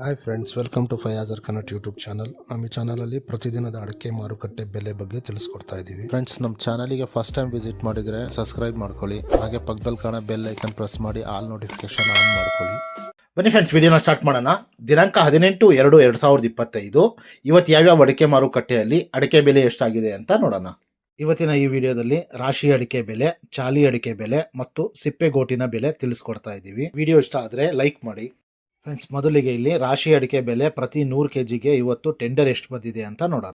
Hi friends, welcome to ಫಯಾಜರ್ Kannada YouTube channel. ನಮ್ಮ ಈ ಚಾನಲಲ್ಲಿ ಪ್ರತಿದಿನದ ಅಡಿಕೆ ಮಾರುಕಟ್ಟೆ ಬೆಲೆ ಬಗ್ಗೆ ತಿಳಿಸ್ಕೊಡ್ತಾ ಇದ್ದೀವಿ. ಫ್ರೆಂಡ್ಸ್, ನಮ್ಮ ಚಾನಲಿಗೆ ಫಸ್ಟ್ ಟೈಮ್ ವಿಸಿಟ್ ಮಾಡಿದರೆ ಸಬ್ಸ್ಕ್ರೈಬ್ ಮಾಡ್ಕೊಳ್ಳಿ. ಹಾಗೆ ಪಕ್ಕದಲ್ಲಿ ಕಾಣೋ ಬೆಲ್ ಐಕನ್ ಪ್ರೆಸ್ ಮಾಡಿ ಆಲ್ ನೋಟಿಫಿಕೇಶನ್ ಆನ್ ಮಾಡ್ಕೊಳ್ಳಿ. ಬನ್ನಿ ಫ್ರೆಂಡ್ಸ್, ವಿಡಿಯೋನ ಸ್ಟಾರ್ಟ್ ಮಾಡೋಣ. ದಿನಾಂಕ 18/2/2020. ಇವತ್ತು ಯಾವ್ಯಾವ ಅಡಿಕೆ ಮಾರುಕಟ್ಟೆಯಲ್ಲಿ ಅಡಿಕೆ ಬೆಲೆ ಎಷ್ಟಾಗಿದೆ ಅಂತ ನೋಡೋಣ. ಇವತ್ತಿನ ಈ ವಿಡಿಯೋದಲ್ಲಿ ರಾಶಿ ಅಡಿಕೆ ಬೆಲೆ, ಚಾಲಿ ಅಡಿಕೆ ಬೆಲೆ ಮತ್ತು ಸಿಪ್ಪೆಗೋಟಿನ ಬೆಲೆ ತಿಳಿಸ್ಕೊಡ್ತಾ ಇದ್ದೀವಿ. ವಿಡಿಯೋ ಇಷ್ಟ ಆದರೆ ಲೈಕ್ ಮಾಡಿ. ಫ್ರೆಂಡ್ಸ್, ಮೊದಲಿಗೆ ಇಲ್ಲಿ ರಾಶಿ ಅಡಿಕೆ ಬೆಲೆ ಪ್ರತಿ 100 kgಗೆ ಇವತ್ತು ಟೆಂಡರ್ ಎಷ್ಟು ಬಂದಿದೆ ಅಂತ ನೋಡೋಣ.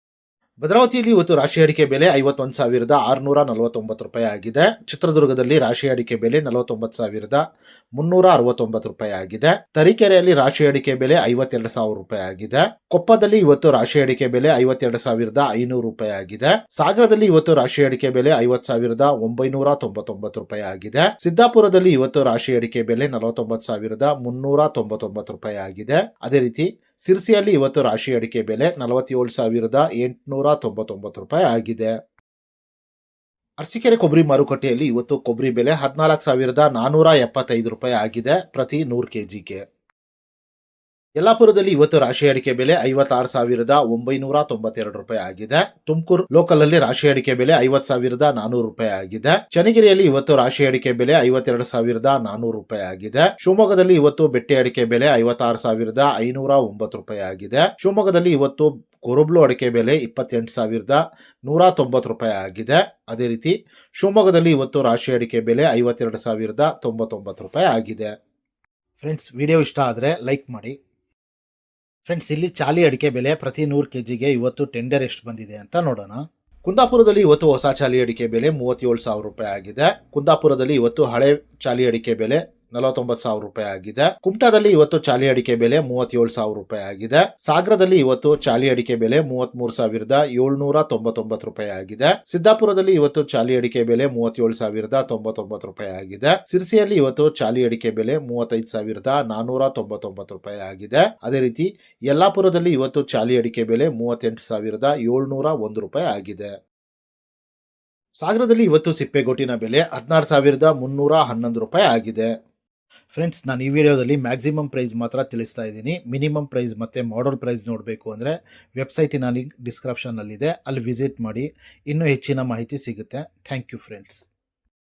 ಭದ್ರಾವತಿಯಲ್ಲಿ ಇವತ್ತು ರಾಶಿ ಅಡಿಕೆ ಬೆಲೆ 51,649 ರೂಪಾಯಿ ಆಗಿದೆ. ಚಿತ್ರದುರ್ಗದಲ್ಲಿ ರಾಶಿ ಅಡಿಕೆ ಬೆಲೆ 49,369 ರೂಪಾಯಿ ಆಗಿದೆ. ತರೀಕೆರೆಯಲ್ಲಿ ರಾಶಿ ಅಡಿಕೆ ಬೆಲೆ 52,000 ರೂಪಾಯಿ ಆಗಿದೆ. ಕೊಪ್ಪದಲ್ಲಿ ಇವತ್ತು ರಾಶಿ ಅಡಿಕೆ ಬೆಲೆ 52,500 ರೂಪಾಯಿ ಆಗಿದೆ. ಸಾಗರದಲ್ಲಿ ಇವತ್ತು ರಾಶಿ ಅಡಿಕೆ ಬೆಲೆ 50,999 ರೂಪಾಯಿ ಆಗಿದೆ. ಸಿದ್ದಾಪುರದಲ್ಲಿ ಇವತ್ತು ರಾಶಿ ಅಡಿಕೆ ಬೆಲೆ 49,399 ರೂಪಾಯಿ ಆಗಿದೆ. ಅದೇ ರೀತಿ ಸಿರ್ಸಿಯಲ್ಲಿ ಇವತ್ತು ರಾಶಿ ಅಡಿಕೆ ಬೆಲೆ 47,899 ರೂಪಾಯಿ ಆಗಿದೆ. ಅರಸೀಕೆರೆ ಕೊಬ್ಬರಿ ಮಾರುಕಟ್ಟೆಯಲ್ಲಿ ಇವತ್ತು ಕೊಬ್ಬರಿ ಬೆಲೆ 14,475 ರೂಪಾಯಿ ಆಗಿದೆ ಪ್ರತಿ 100 kgಗೆ. ಯಲ್ಲಾಪುರದಲ್ಲಿ ಇವತ್ತು ರಾಶಿ ಅಡಿಕೆ ಬೆಲೆ 56,992 ರೂಪಾಯಿ ಆಗಿದೆ. ತುಮಕೂರು ಲೋಕಲ್ ಅಲ್ಲಿ ರಾಶಿ ಅಡಿಕೆ ಬೆಲೆ 50,400 ರೂಪಾಯಿ ಆಗಿದೆ. ಚನ್ನಗಿರಿಯಲ್ಲಿ ಇವತ್ತು ರಾಶಿ ಅಡಿಕೆ ಬೆಲೆ 52,400 ರೂಪಾಯಿ ಆಗಿದೆ. ಶಿವಮೊಗ್ಗದಲ್ಲಿ ಇವತ್ತು ಬೆಟ್ಟೆ ಅಡಿಕೆ ಬೆಲೆ 56,509 ರೂಪಾಯಿ ಆಗಿದೆ. ಶಿವಮೊಗ್ಗದಲ್ಲಿ ಇವತ್ತು ಕೊರಬ್ಲು ಅಡಿಕೆ ಬೆಲೆ 28,190 ರೂಪಾಯಿ ಆಗಿದೆ. ಅದೇ ರೀತಿ ಶಿವಮೊಗ್ಗದಲ್ಲಿ ಇವತ್ತು ರಾಶಿ ಅಡಿಕೆ ಬೆಲೆ 52,099 ರೂಪಾಯಿ ಆಗಿದೆ. ಫ್ರೆಂಡ್ಸ್, ವಿಡಿಯೋ ಇಷ್ಟ ಆದರೆ ಲೈಕ್ ಮಾಡಿ. ಫ್ರೆಂಡ್ಸ್, ಇಲ್ಲಿ ಚಾಲಿ ಅಡಿಕೆ ಬೆಲೆ ಪ್ರತಿ 100 kgಗೆ ಇವತ್ತು ಟೆಂಡರ್ ಎಷ್ಟು ಬಂದಿದೆ ಅಂತ ನೋಡೋಣ. ಕುಂದಾಪುರದಲ್ಲಿ ಇವತ್ತು ಹೊಸ ಚಾಲಿ ಅಡಿಕೆ ಬೆಲೆ 37,000 ರೂಪಾಯಿ ಆಗಿದೆ. ಕುಂದಾಪುರದಲ್ಲಿ ಇವತ್ತು ಹಳೆ ಚಾಲಿ ಅಡಿಕೆ ಬೆಲೆ 49,000 ರೂಪಾಯಿ ಆಗಿದೆ. ಕುಮಟಾದಲ್ಲಿ ಇವತ್ತು ಚಾಲಿ ಅಡಿಕೆ ಬೆಲೆ 37,000 ರೂಪಾಯಿ ಆಗಿದೆ. ಸಾಗರದಲ್ಲಿ ಇವತ್ತು ಚಾಲಿ ಅಡಿಕೆ ಬೆಲೆ 33,799 ರೂಪಾಯಿ ಆಗಿದೆ. ಸಿದ್ದಾಪುರದಲ್ಲಿ ಇವತ್ತು ಚಾಲಿ ಅಡಿಕೆ ಬೆಲೆ 37,099 ರೂಪಾಯಿ ಆಗಿದೆ. ಸಿರ್ಸಿಯಲ್ಲಿ ಇವತ್ತು ಚಾಲಿ ಅಡಿಕೆ ಬೆಲೆ 35,499 ರೂಪಾಯಿ ಆಗಿದೆ. ಅದೇ ರೀತಿ ಯಲ್ಲಾಪುರದಲ್ಲಿ ಇವತ್ತು ಚಾಲಿ ಅಡಿಕೆ ಬೆಲೆ 38,701 ರೂಪಾಯಿ ಆಗಿದೆ. ಸಾಗರದಲ್ಲಿ ಇವತ್ತು ಸಿಪ್ಪೆಗೋಟಿನ ಬೆಲೆ 16,311 ರೂಪಾಯಿ ಆಗಿದೆ. ಫ್ರೆಂಡ್ಸ್, ನಾನು ಈ ವಿಡಿಯೋದಲ್ಲಿ ಮ್ಯಾಕ್ಸಿಮಮ್ ಪ್ರೈಸ್ ಮಾತ್ರ ತಿಳಿಸ್ತಾ ಇದ್ದೀನಿ. ಮಿನಿಮಮ್ ಪ್ರೈಸ್ ಮತ್ತು ಮಾಡಲ್ ಪ್ರೈಸ್ ನೋಡಬೇಕು ಅಂದರೆ ವೆಬ್ಸೈಟಿನ ಲಿಂಕ್ ಡಿಸ್ಕ್ರಿಪ್ಷನ್ನಲ್ಲಿದೆ, ಅಲ್ಲಿ ವಿಸಿಟ್ ಮಾಡಿ ಇನ್ನೂ ಹೆಚ್ಚಿನ ಮಾಹಿತಿ ಸಿಗುತ್ತೆ. Thank you friends.